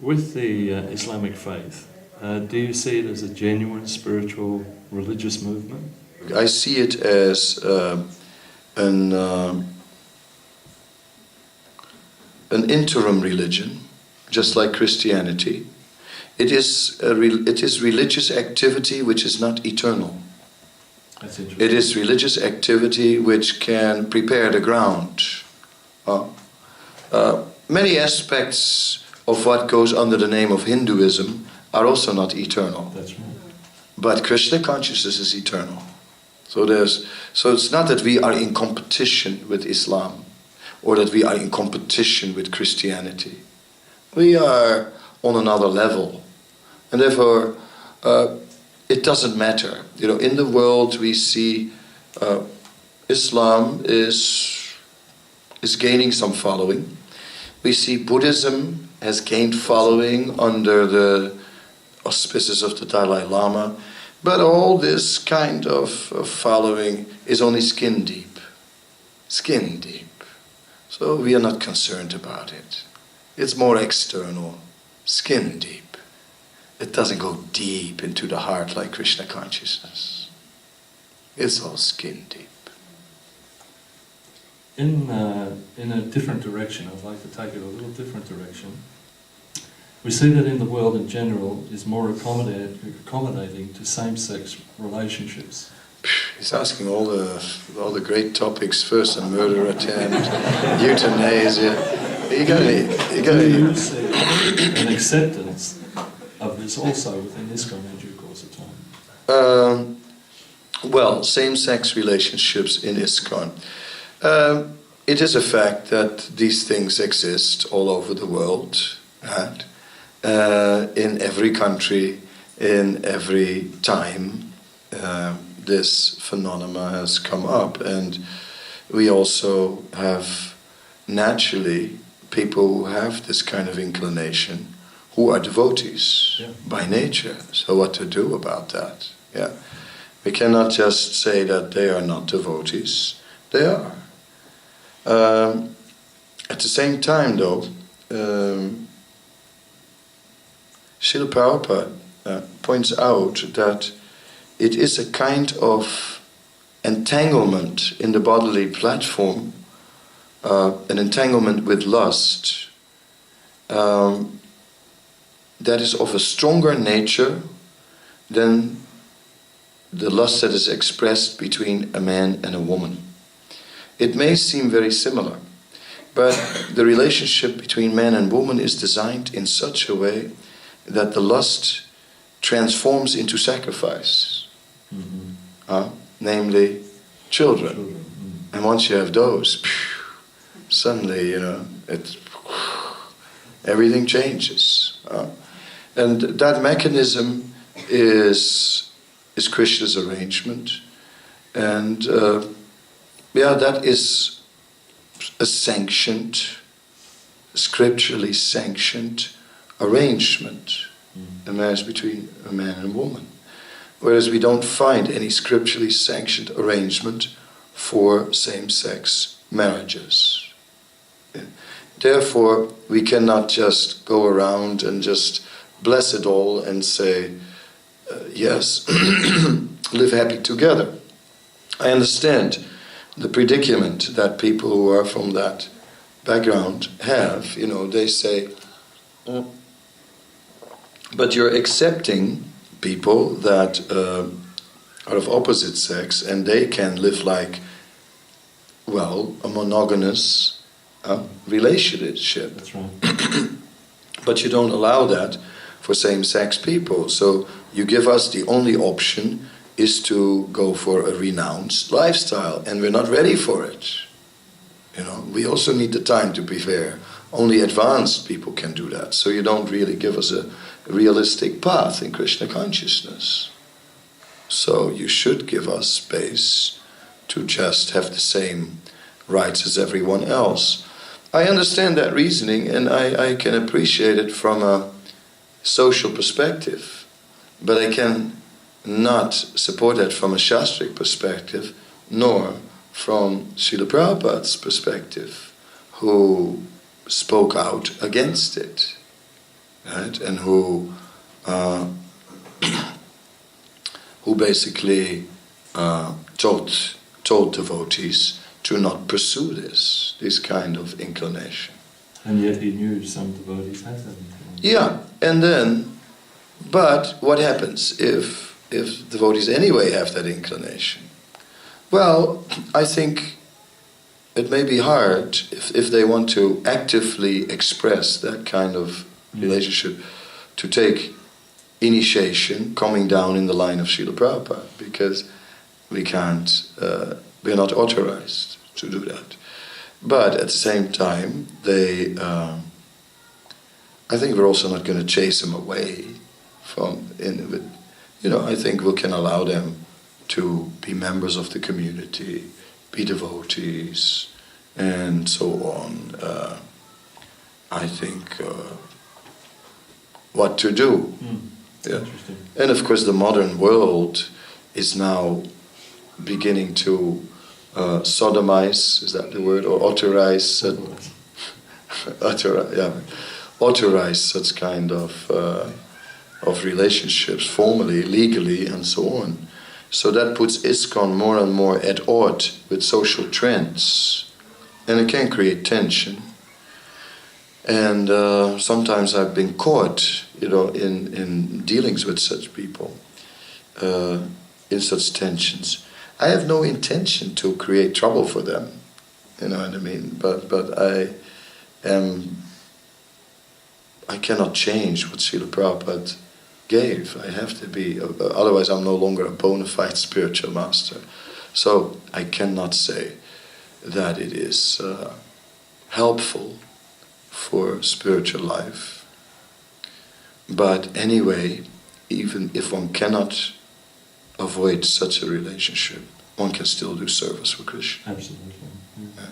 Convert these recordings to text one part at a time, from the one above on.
With the Islamic faith, do you see it as a genuine spiritual religious movement? I see it as an interim religion, just like Christianity. It is religious activity which is not eternal. That's interesting. It is religious activity which can prepare the ground. Many aspects of what goes under the name of Hinduism are also not eternal. That's right. But Krishna consciousness is eternal. So it's not that we are in competition with Islam or that we are in competition with Christianity. We are on another level. And therefore, it doesn't matter. You know, in the world we see Islam is gaining some following. We see Buddhism has gained following under the auspices of the Dalai Lama. But all this kind of following is only skin deep. Skin deep. So we are not concerned about it. It's more external, skin deep. It doesn't go deep into the heart like Krishna consciousness. It's all skin deep. In a different direction, I'd like to take it a little different direction. We see that in the world in general is more accommodating to same-sex relationships. He's asking all the great topics first, and murder attempt, euthanasia. You gotta see an acceptance of this also within ISKCON in due course of time. Well, same-sex relationships in ISKCON. It is a fact that these things exist all over the world, right? In every country, in every time, this phenomena has come up, and we also have naturally people who have this kind of inclination, who are devotees by nature. So what to do about that? Yeah, we cannot just say that they are not devotees. They are. At the same time, though, Srila Prabhupada points out that it is a kind of entanglement in the bodily platform, an entanglement with lust, that is of a stronger nature than the lust that is expressed between a man and a woman. It may seem very similar, but the relationship between man and woman is designed in such a way that the lust transforms into sacrifice, namely children. Mm-hmm. And once you have those, suddenly, you know, everything changes. And that mechanism is Krishna's arrangement, and that is a sanctioned, scripturally sanctioned arrangement, a marriage between a man and a woman. Whereas we don't find any scripturally sanctioned arrangement for same-sex marriages. Therefore, we cannot just go around and just bless it all and say, yes, live happy together. I understand the predicament that people who are from that background have. You know, they say, but you're accepting people that are of opposite sex, and they can live like, well, a monogamous relationship. That's right. But you don't allow that for same-sex people. So you give us the only option is to go for a renounced lifestyle, and we're not ready for it. You know, we also need the time to prepare. Only advanced people can do that. So you don't really give us a realistic path in Krishna consciousness. So you should give us space to just have the same rights as everyone else. I understand that reasoning, and I can appreciate it from a social perspective, but I can not support that from a Shastric perspective, nor from Srila Prabhupada's perspective, who spoke out against it. right? And who basically told devotees to not pursue this kind of inclination. And yet he knew some devotees had that inclination. Yeah, and then, but what happens if devotees anyway have that inclination? Well, I think it may be hard if they want to actively express that kind of relationship to take initiation coming down in the line of Srila Prabhupada, because we can't, we're not authorized to do that. But at the same time, I think we're also not going to chase them away from, I think we can allow them to be members of the community, be devotees, and so on. I think what to do. Yeah. And of course the modern world is now beginning to sodomize, is that the word, or authorize such kind of relationships formally, legally, and so on. So that puts ISKCON more and more at odds with social trends, and it can create tension. And sometimes I've been caught, in dealings with such people, in such tensions. I have no intention to create trouble for them, you know what I mean? But I cannot change what Srila Prabhupada gave. I have to be, otherwise I'm no longer a bona fide spiritual master. So I cannot say that it is helpful for spiritual life. But anyway, even if one cannot avoid such a relationship, one can still do service for Krishna. Absolutely. Yeah.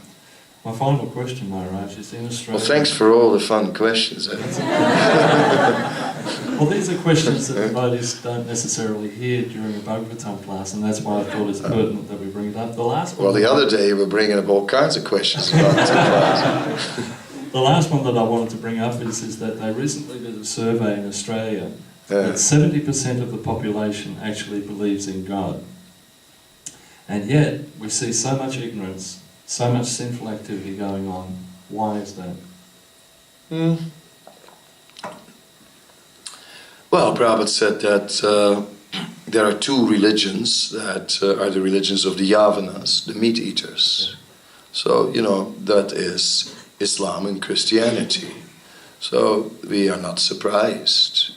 My final question, Maharaj, is in Australia... Well, thanks for all the fun questions. Well, these are questions that devotees don't necessarily hear during a Bhagavatam class, and that's why I thought it's pertinent that we bring it up. The last one... Well, the other day you were bringing up all kinds of questions about the class. The last one that I wanted to bring up is that they recently did a survey in Australia that 70% of the population actually believes in God. And yet, we see so much ignorance, so much sinful activity going on. Why is that? Well, Prabhupada said that there are two religions that are the religions of the Yavanas, the meat eaters. So, that is Islam and Christianity. So we are not surprised.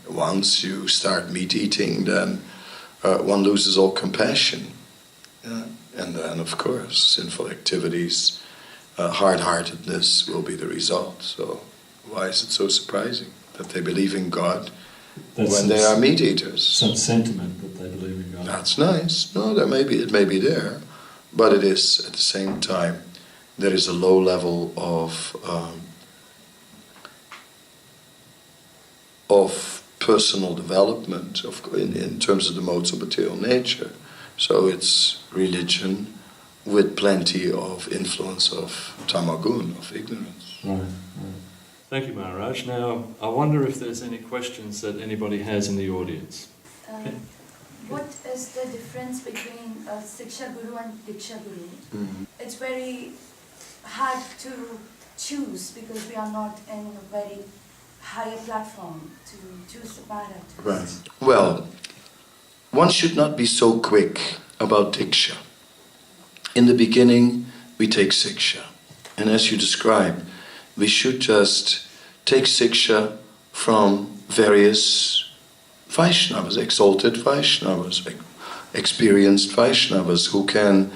Once you start meat eating, then one loses all compassion. And then, of course, sinful activities, hard-heartedness will be the result. So why is it so surprising that they believe in God when they are meat eaters? Some sentiment that they believe in God. That's nice. No, it may be there. But it is, at the same time, there is a low level of personal development in terms of the modes of material nature. So it's religion with plenty of influence of tamagun, of ignorance. Right. Thank you, Maharaj. Now, I wonder if there's any questions that anybody has in the audience. What is the difference between Siksha Guru and Diksha Guru? Mm-hmm. It's very hard to choose because we are not in a very higher platform to choose the path. Right. Well, one should not be so quick about Diksha. In the beginning, we take Siksha. And as you described, we should just take Siksha from various Vaishnavas, exalted Vaishnavas, experienced Vaishnavas who can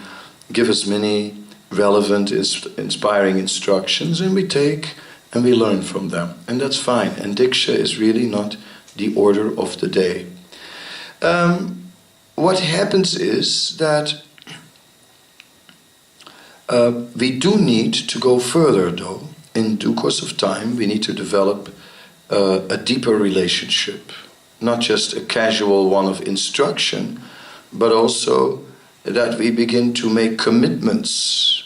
give us many relevant, inspiring instructions, and we take and we learn from them. And that's fine. And Diksha is really not the order of the day. What happens is that we do need to go further, though. In due course of time, we need to develop a deeper relationship. Not just a casual one of instruction, but also that we begin to make commitments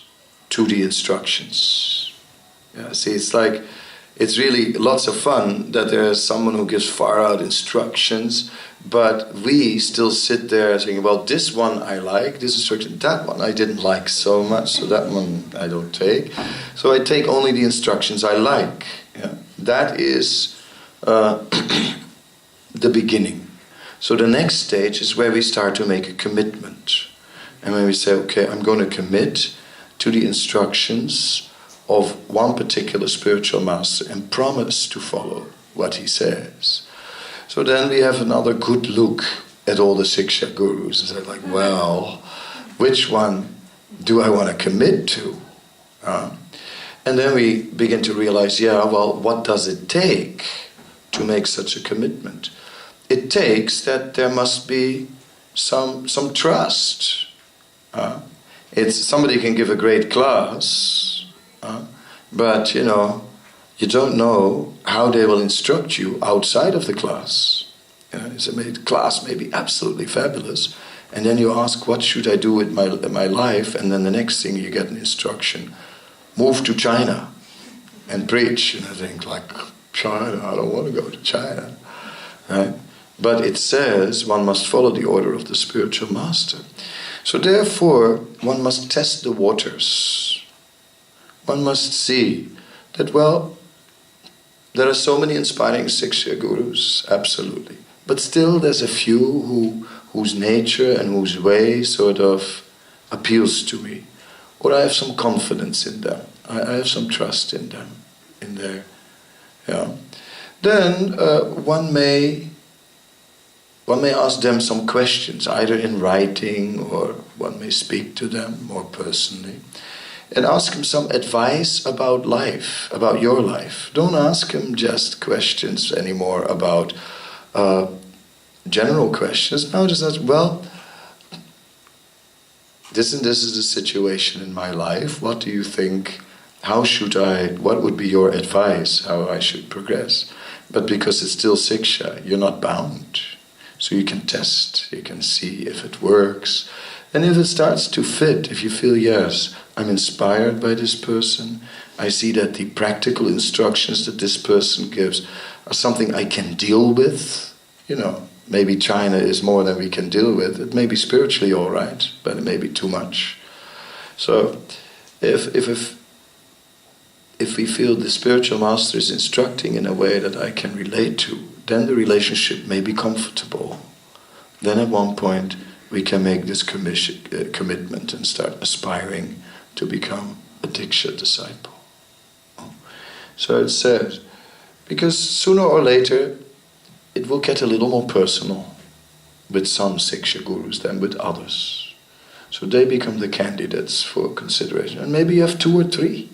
to the instructions. Yeah, see, it's like it's really lots of fun that there's someone who gives far out instructions, but we still sit there saying, well, this one I like, this instruction, that one I didn't like so much, so that one I don't take. So I take only the instructions I like. Yeah? That is the beginning. So the next stage is where we start to make a commitment. And when we say, okay, I'm going to commit to the instructions of one particular spiritual master and promise to follow what he says. So then we have another good look at all the Siksha gurus and say like, well, which one do I want to commit to? And then we begin to realize, yeah, well, what does it take to make such a commitment? It takes that there must be some trust. It's somebody can give a great class, but you don't know how they will instruct you outside of the class. The class may be absolutely fabulous, and then you ask, what should I do with my life? And then the next thing you get an instruction, move to China and preach. And I think, like, China, I don't want to go to China. Right? But it says one must follow the order of the spiritual master. So therefore, one must test the waters. One must see that, well, there are so many inspiring Siksha gurus, absolutely. But still there's a few whose nature and whose way sort of appeals to me. Or I have some confidence in them. I have some trust in them, in their, Then one may ask them some questions, either in writing or one may speak to them more personally, and ask them some advice about life, about your life. Don't ask them just questions anymore about general questions. Now just ask, well, this and this is the situation in my life. What do you think? What would be your advice, how I should progress? But because it's still Siksha, you're not bound. So you can test, you can see if it works. And if it starts to fit, if you feel, yes, I'm inspired by this person, I see that the practical instructions that this person gives are something I can deal with. Maybe China is more than we can deal with. It may be spiritually all right, but it may be too much. So if we feel the spiritual master is instructing in a way that I can relate to, then the relationship may be comfortable. Then at one point we can make this commitment and start aspiring to become a Diksha disciple. So it says, because sooner or later it will get a little more personal with some Siksha gurus than with others. So they become the candidates for consideration. And maybe you have 2 or 3.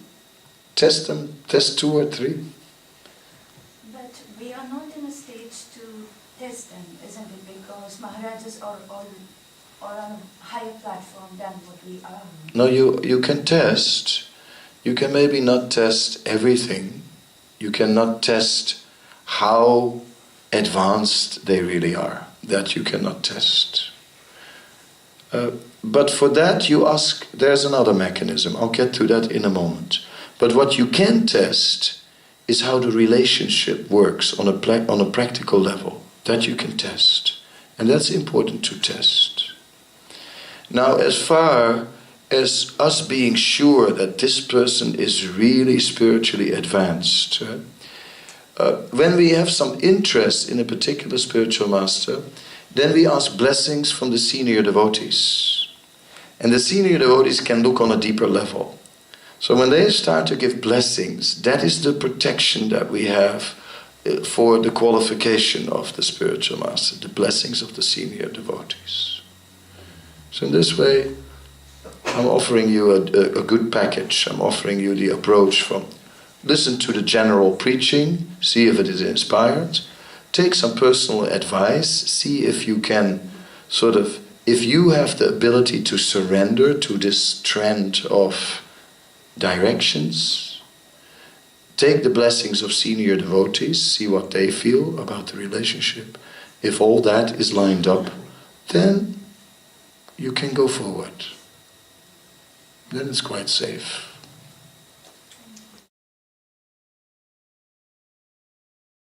Test them, test 2 or 3. But we are not in a stage to test them, isn't it? Because Maharajas are on a higher platform than what we are. No, you can test. You can maybe not test everything. You cannot test how advanced they really are. That you cannot test. But for that you ask, there's another mechanism. I'll get to that in a moment. But what you can test is how the relationship works on a practical level. That you can test. And that's important to test. Now, as far as us being sure that this person is really spiritually advanced, when we have some interest in a particular spiritual master, then we ask blessings from the senior devotees. And the senior devotees can look on a deeper level. So when they start to give blessings, that is the protection that we have for the qualification of the spiritual master, the blessings of the senior devotees. So in this way, I'm offering you a good package. I'm offering you the approach from listen to the general preaching, see if it is inspired, take some personal advice, see if you can if you have the ability to surrender to this trend of directions, take the blessings of senior devotees, see what they feel about the relationship. If all that is lined up, then you can go forward. Then it's quite safe.